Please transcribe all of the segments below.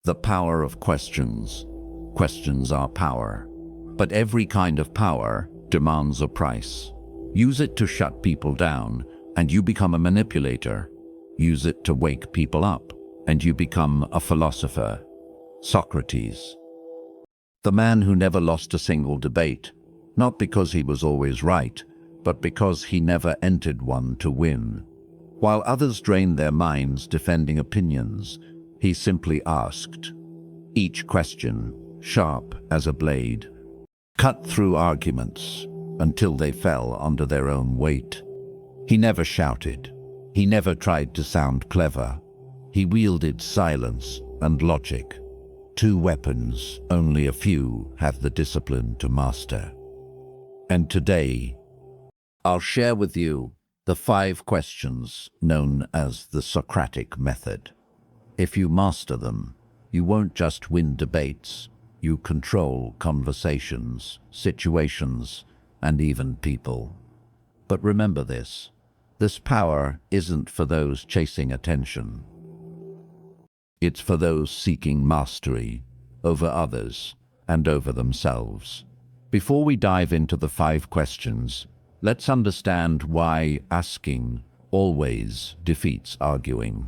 The power of questions. Questions are power. But every kind of power demands a price. Use it to shut people down, and you become a manipulator. Use it to wake people up, and you become a philosopher. Socrates. The man who never lost a single debate, not because he was always right, but because he never entered one to win. While others drained their minds defending opinions, he simply asked. Each question, sharp as a blade, cut through arguments until they fell under their own weight. He never shouted. He never tried to sound clever. He wielded silence and logic. Two weapons only a few have the discipline to master. And today, I'll share with you the 5 questions known as the Socratic Method. If you master them, you won't just win debates, you control conversations, situations, and even people. But remember this power isn't for those chasing attention. It's for those seeking mastery over others and over themselves. Before we dive into the 5 questions, let's understand why asking always defeats arguing,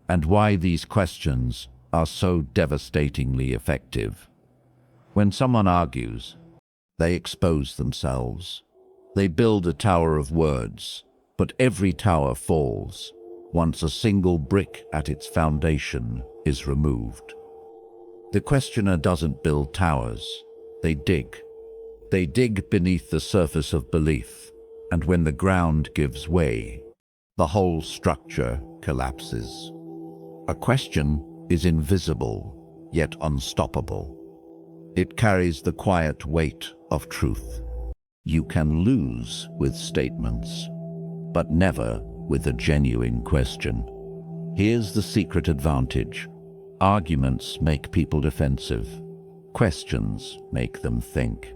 and why these questions are so devastatingly effective. When someone argues, they expose themselves. They build a tower of words, but every tower falls once a single brick at its foundation is removed. The questioner doesn't build towers, they dig. They dig beneath the surface of belief, and when the ground gives way, the whole structure collapses. A question is invisible, yet unstoppable. It carries the quiet weight of truth. You can lose with statements, but never with a genuine question. Here's the secret advantage. Arguments make people defensive. Questions make them think.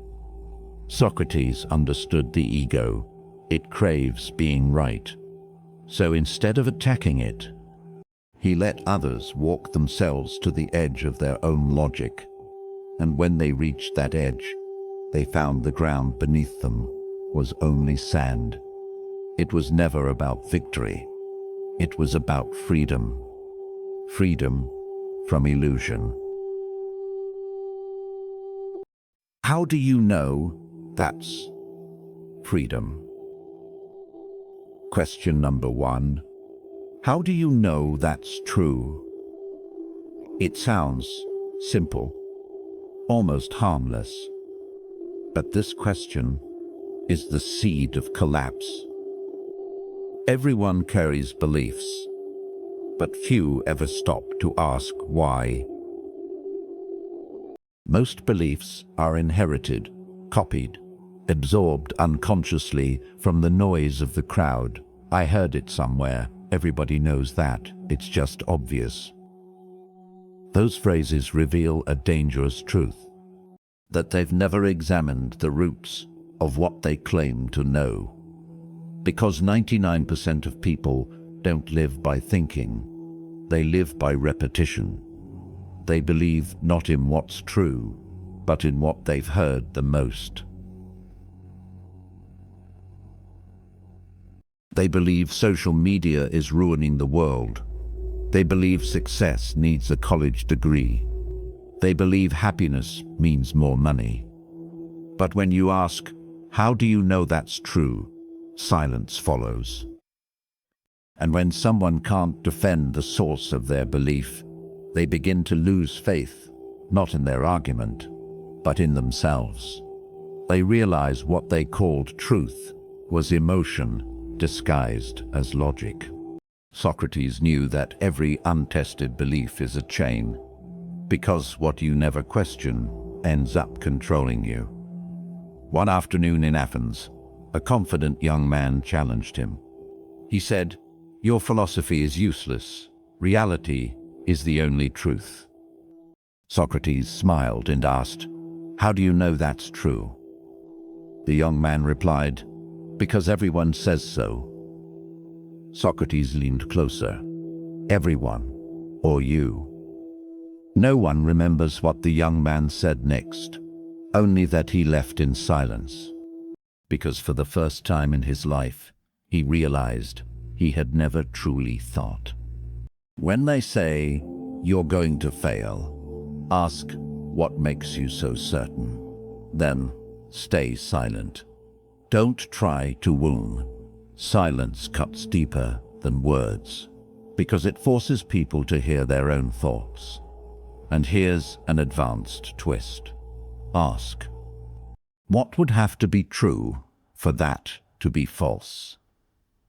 Socrates understood the ego. It craves being right. So instead of attacking it, he let others walk themselves to the edge of their own logic. And when they reached that edge, they found the ground beneath them was only sand. It was never about victory. It was about freedom. Freedom from illusion. How do you know that's freedom? Question number 1. How do you know that's true? It sounds simple, almost harmless. But this question is the seed of collapse. Everyone carries beliefs, but few ever stop to ask why. Most beliefs are inherited, copied, absorbed unconsciously from the noise of the crowd. I heard it somewhere. Everybody knows that. It's just obvious. Those phrases reveal a dangerous truth, that they've never examined the roots of what they claim to know. Because 99% of people don't live by thinking, they live by repetition. They believe not in what's true, but in what they've heard the most. They believe social media is ruining the world. They believe success needs a college degree. They believe happiness means more money. But when you ask, how do you know that's true? Silence follows. And when someone can't defend the source of their belief, they begin to lose faith, not in their argument, but in themselves. They realize what they called truth was emotion disguised as logic. Socrates knew that every untested belief is a chain, because what you never question ends up controlling you. One afternoon in Athens, a confident young man challenged him. He said, "Your philosophy is useless. Reality is the only truth." Socrates smiled and asked, "How do you know that's true?" The young man replied, "Because everyone says so." Socrates leaned closer. "Everyone, or you?" No one remembers what the young man said next, only that he left in silence, because for the first time in his life, he realized he had never truly thought. When they say, "You're going to fail," ask, "What makes you so certain?" Then, stay silent. Don't try to wound. Silence cuts deeper than words, because it forces people to hear their own thoughts. And here's an advanced twist. Ask, what would have to be true for that to be false?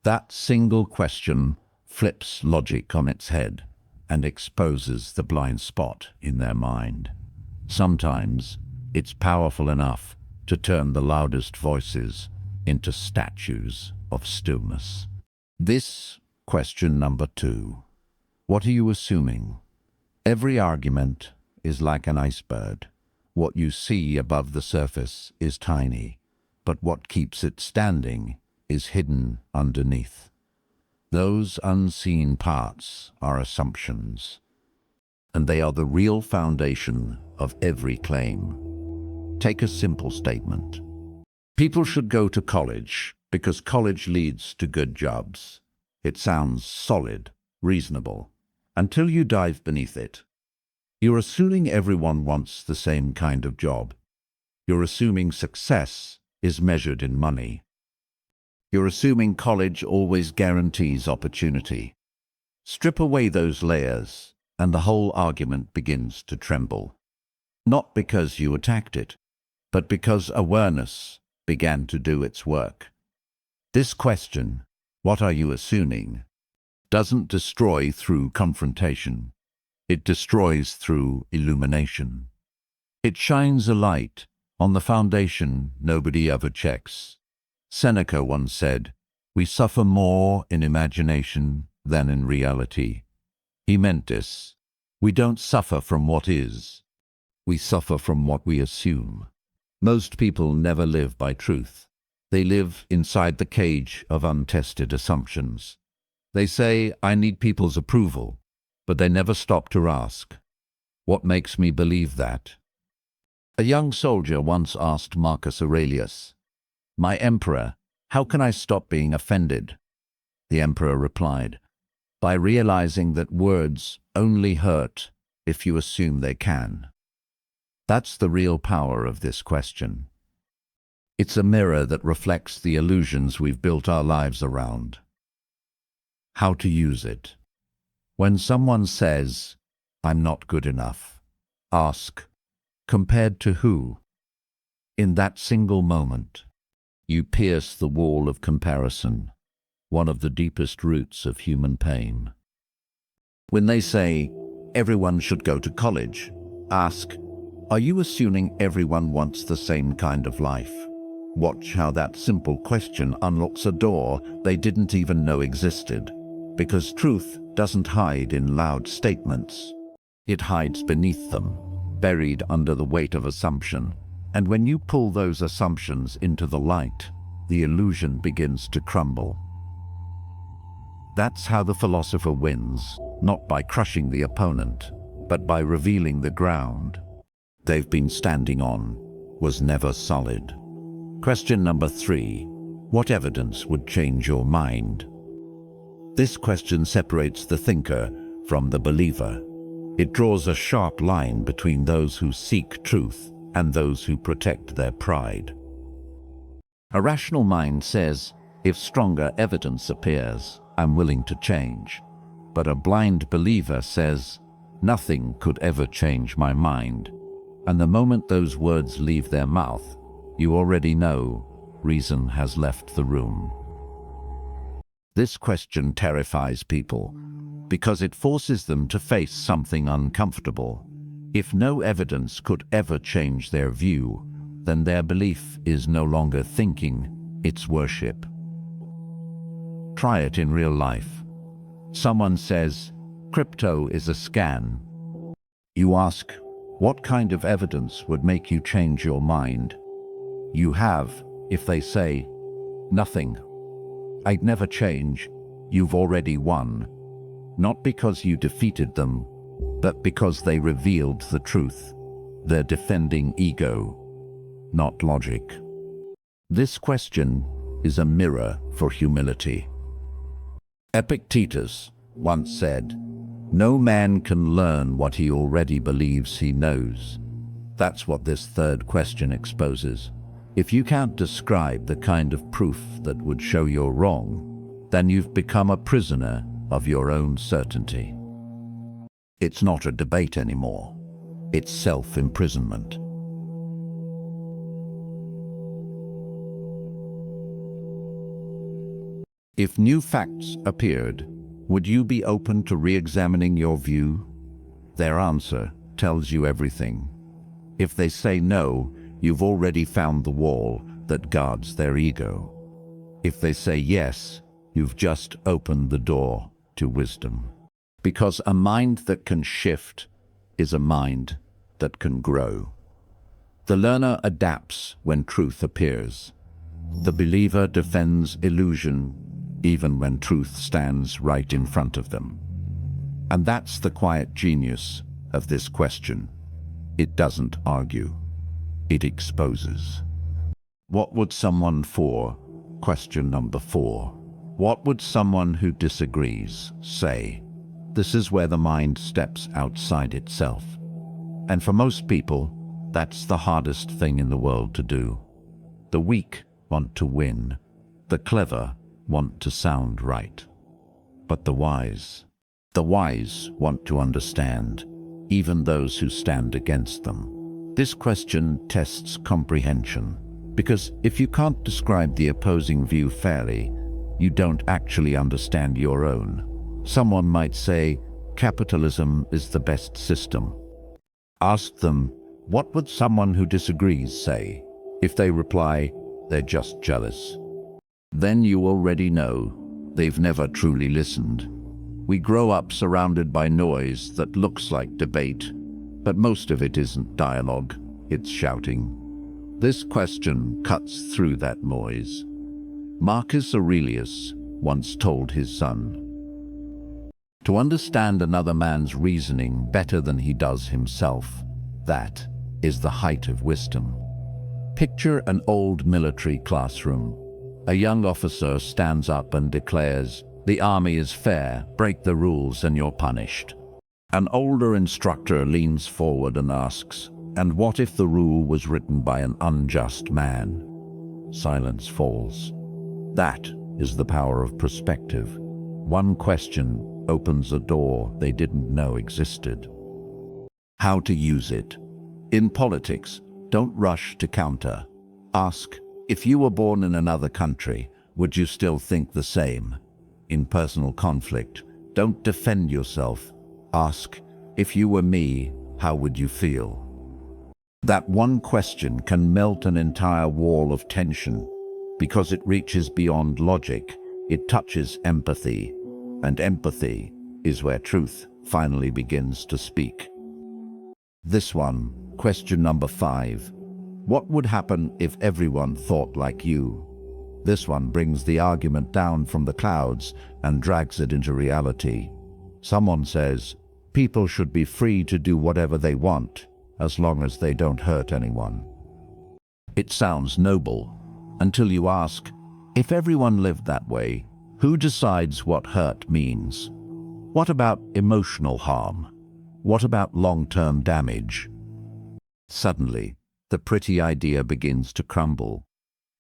That single question flips logic on its head and exposes the blind spot in their mind. Sometimes it's powerful enough to turn the loudest voices into statues of stillness. This question number 2. What are you assuming? Every argument is like an iceberg. What you see above the surface is tiny, but what keeps it standing is hidden underneath. Those unseen parts are assumptions, and they are the real foundation of every claim. Take a simple statement. People should go to college because college leads to good jobs. It sounds solid, reasonable, until you dive beneath it. You're assuming everyone wants the same kind of job. You're assuming success is measured in money. You're assuming college always guarantees opportunity. Strip away those layers, and the whole argument begins to tremble. Not because you attacked it, but because awareness began to do its work. This question, what are you assuming, doesn't destroy through confrontation. It destroys through illumination. It shines a light on the foundation nobody ever checks. Seneca once said, "We suffer more in imagination than in reality." He meant this. We don't suffer from what is. We suffer from what we assume. Most people never live by truth. They live inside the cage of untested assumptions. They say, "I need people's approval," but they never stop to ask, "What makes me believe that?" A young soldier once asked Marcus Aurelius, "My emperor, how can I stop being offended?" The emperor replied, "By realizing that words only hurt if you assume they can." That's the real power of this question. It's a mirror that reflects the illusions we've built our lives around. How to use it. When someone says, "I'm not good enough," ask, compared to who? In that single moment, you pierce the wall of comparison, one of the deepest roots of human pain. When they say, "Everyone should go to college," ask, are you assuming everyone wants the same kind of life? Watch how that simple question unlocks a door they didn't even know existed. Because truth doesn't hide in loud statements. It hides beneath them, buried under the weight of assumption. And when you pull those assumptions into the light, the illusion begins to crumble. That's how the philosopher wins, not by crushing the opponent, but by revealing the ground they've been standing on was never solid. Question number 3. What evidence would change your mind? This question separates the thinker from the believer. It draws a sharp line between those who seek truth and those who protect their pride. A rational mind says, if stronger evidence appears, I'm willing to change. But a blind believer says, nothing could ever change my mind. And the moment those words leave their mouth, you already know reason has left the room. This question terrifies people because it forces them to face something uncomfortable. If no evidence could ever change their view, then their belief is no longer thinking, it's worship. Try it in real life. Someone says, crypto is a scam. You ask, what kind of evidence would make you change your mind? You have, if they say, nothing. I'd never change. You've already won. Not because you defeated them, but because they revealed the truth. They're defending ego, not logic. This question is a mirror for humility. Epictetus once said, "No man can learn what he already believes he knows." That's what this third question exposes. If you can't describe the kind of proof that would show you're wrong, then you've become a prisoner of your own certainty. It's not a debate anymore. It's self-imprisonment. If new facts appeared, would you be open to re-examining your view? Their answer tells you everything. If they say no, you've already found the wall that guards their ego. If they say yes, you've just opened the door to wisdom. Because a mind that can shift is a mind that can grow. The learner adapts when truth appears. The believer defends illusion even when truth stands right in front of them. And that's the quiet genius of this question. It doesn't argue. It exposes. What would someone for? Question number 4. What would someone who disagrees say? This is where the mind steps outside itself. And for most people, that's the hardest thing in the world to do. The weak want to win. The clever want to sound right. But the wise want to understand, even those who stand against them. This question tests comprehension, because if you can't describe the opposing view fairly, you don't actually understand your own. Someone might say, capitalism is the best system. Ask them, what would someone who disagrees say? If they reply, they're just jealous, then you already know they've never truly listened. We grow up surrounded by noise that looks like debate, but most of it isn't dialogue, it's shouting. This question cuts through that noise. Marcus Aurelius once told his son, "To understand another man's reasoning better than he does himself, that is the height of wisdom." Picture an old military classroom. A young officer stands up and declares, "The army is fair, break the rules and you're punished." An older instructor leans forward and asks, "And what if the rule was written by an unjust man?" Silence falls. That is the power of perspective. One question opens a door they didn't know existed. How to use it. In politics, don't rush to counter. Ask, if you were born in another country, would you still think the same? In personal conflict, don't defend yourself. Ask, if you were me, how would you feel? That one question can melt an entire wall of tension, because it reaches beyond logic. It touches empathy, and empathy is where truth finally begins to speak. This one, question number 5. What would happen if everyone thought like you? This one brings the argument down from the clouds and drags it into reality. Someone says, people should be free to do whatever they want, as long as they don't hurt anyone. It sounds noble, until you ask, if everyone lived that way, who decides what hurt means? What about emotional harm? What about long-term damage? Suddenly, the pretty idea begins to crumble.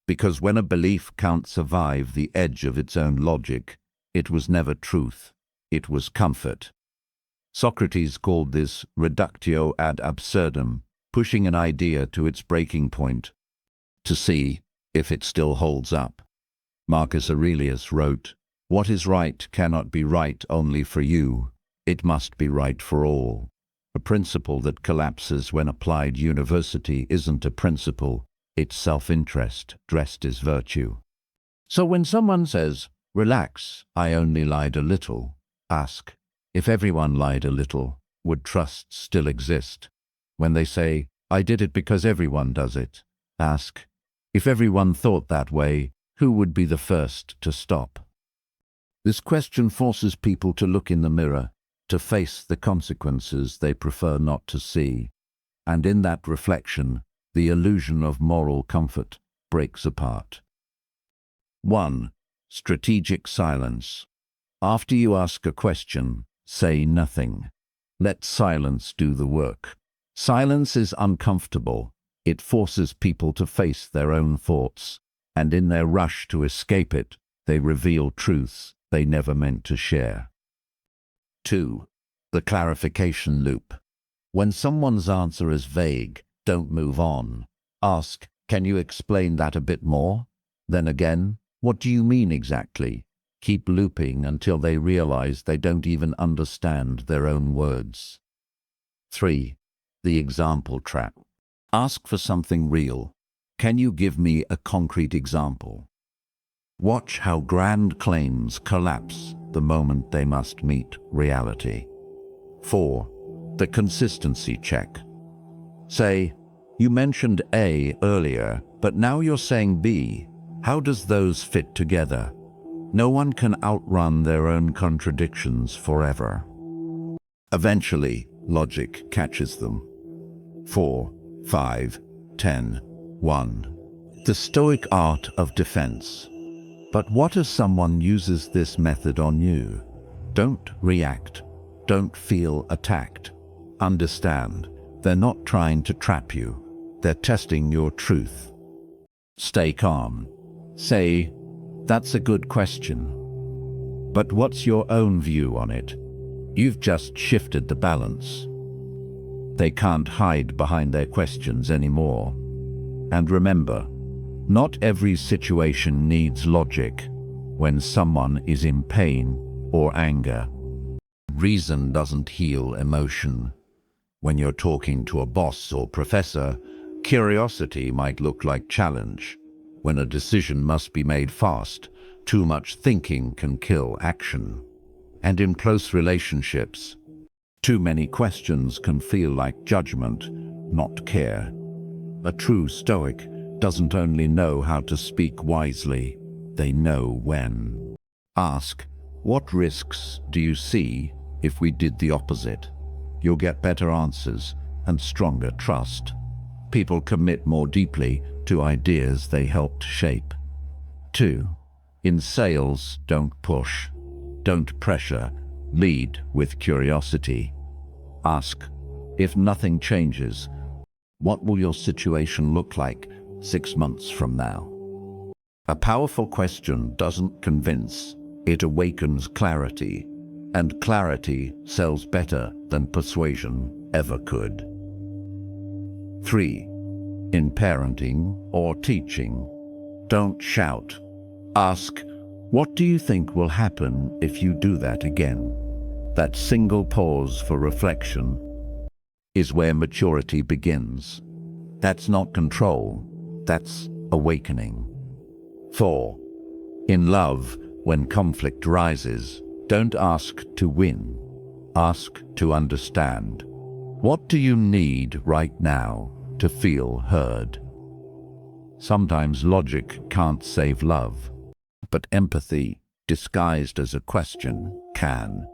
Because when a belief can't survive the edge of its own logic, it was never truth, it was comfort. Socrates called this reductio ad absurdum, pushing an idea to its breaking point, to see if it still holds up. Marcus Aurelius wrote, "What is right cannot be right only for you, it must be right for all." A principle that collapses when applied universally isn't a principle, it's self-interest dressed as virtue. So when someone says, "Relax, I only lied a little," ask, if everyone lied a little, would trust still exist? When they say, "I did it because everyone does it," ask, if everyone thought that way, who would be the first to stop? This question forces people to look in the mirror, to face the consequences they prefer not to see, and in that reflection, the illusion of moral comfort breaks apart. 1. Strategic silence. After you ask a question, say nothing. Let silence do the work. Silence is uncomfortable. It forces people to face their own thoughts, and in their rush to escape it, they reveal truths they never meant to share. 2. The clarification loop. When someone's answer is vague, don't move on. Ask, can you explain that a bit more? Then again, what do you mean exactly? Keep looping until they realize they don't even understand their own words. 3. The example trap. Ask for something real. Can you give me a concrete example? Watch how grand claims collapse the moment they must meet reality. 4. The consistency check. Say, you mentioned A earlier, but now you're saying B. How does those fit together? No one can outrun their own contradictions forever. Eventually, logic catches them. 4, 5, 10, 1. The Stoic art of defense. But what if someone uses this method on you? Don't react. Don't feel attacked. Understand, they're not trying to trap you. They're testing your truth. Stay calm. Say, that's a good question. But what's your own view on it? You've just shifted the balance. They can't hide behind their questions anymore. And remember, not every situation needs logic when someone is in pain or anger. Reason doesn't heal emotion. When you're talking to a boss or professor, curiosity might look like challenge. When a decision must be made fast, too much thinking can kill action. And in close relationships, too many questions can feel like judgment, not care. A true Stoic doesn't only know how to speak wisely, they know when. Ask, what risks do you see if we did the opposite? You'll get better answers and stronger trust. People commit more deeply to ideas they helped shape. 2. In sales, don't push. Don't pressure. Lead with curiosity. Ask, if nothing changes, what will your situation look like 6 months from now? A powerful question doesn't convince, it awakens clarity, and clarity sells better than persuasion ever could. 3. In parenting or teaching, don't shout. Ask, what do you think will happen if you do that again? That single pause for reflection is where maturity begins. That's not control, that's awakening. 4. In love, when conflict rises, don't ask to win, ask to understand. What do you need right now to feel heard? Sometimes logic can't save love, but empathy, disguised as a question, can.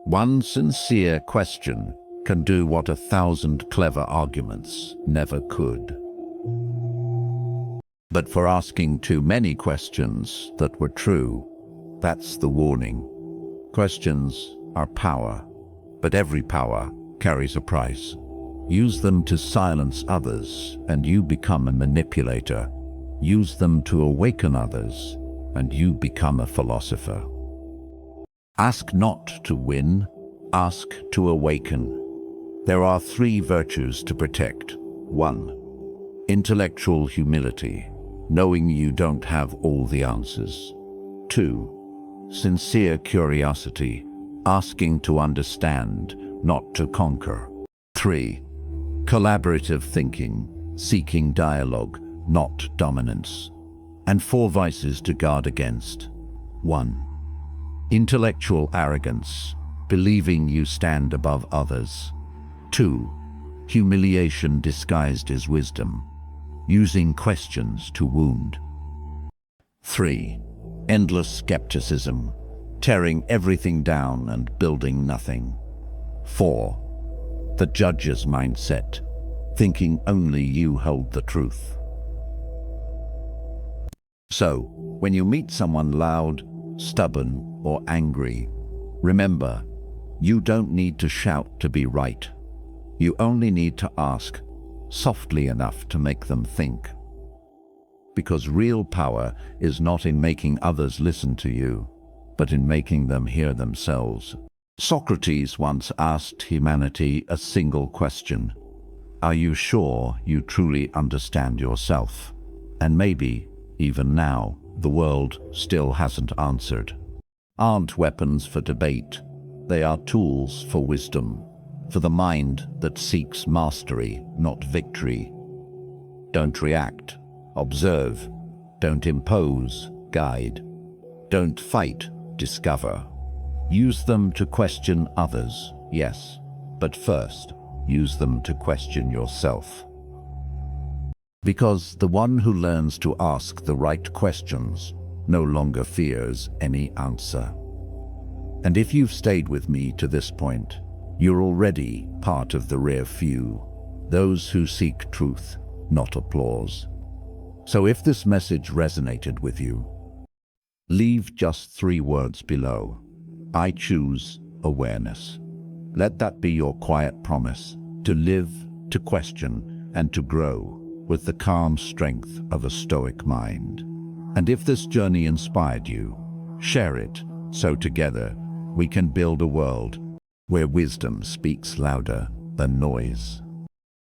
One sincere question can do what 1,000 clever arguments never could. But for asking too many questions that were true, that's the warning. Questions are power, but every power carries a price. Use them to silence others, and you become a manipulator. Use them to awaken others, and you become a philosopher. Ask not to win, ask to awaken. There are 3 virtues to protect. 1. Intellectual humility, knowing you don't have all the answers. 2. Sincere curiosity, asking to understand, not to conquer. 3. Collaborative thinking, seeking dialogue, not dominance. And 4 vices to guard against. 1. Intellectual arrogance, believing you stand above others. 2. Humiliation disguised as wisdom, using questions to wound. 3. Endless skepticism, tearing everything down and building nothing. 4. The judge's mindset, thinking only you hold the truth. So, when you meet someone loud, stubborn, or angry, remember, you don't need to shout to be right. You only need to ask softly enough to make them think. Because real power is not in making others listen to you, but in making them hear themselves. Socrates once asked humanity a single question: are you sure you truly understand yourself? And maybe, even now, the world still hasn't answered. Aren't weapons for debate. They are tools for wisdom, for the mind that seeks mastery, not victory. Don't react, observe. Don't impose, guide. Don't fight, discover. Use them to question others, yes, but first, use them to question yourself. Because the one who learns to ask the right questions no longer fears any answer. And if you've stayed with me to this point, you're already part of the rare few, those who seek truth, not applause. So if this message resonated with you, leave just 3 words below. I choose awareness. Let that be your quiet promise to live, to question, and to grow with the calm strength of a Stoic mind. And if this journey inspired you, share it, so together we can build a world where wisdom speaks louder than noise.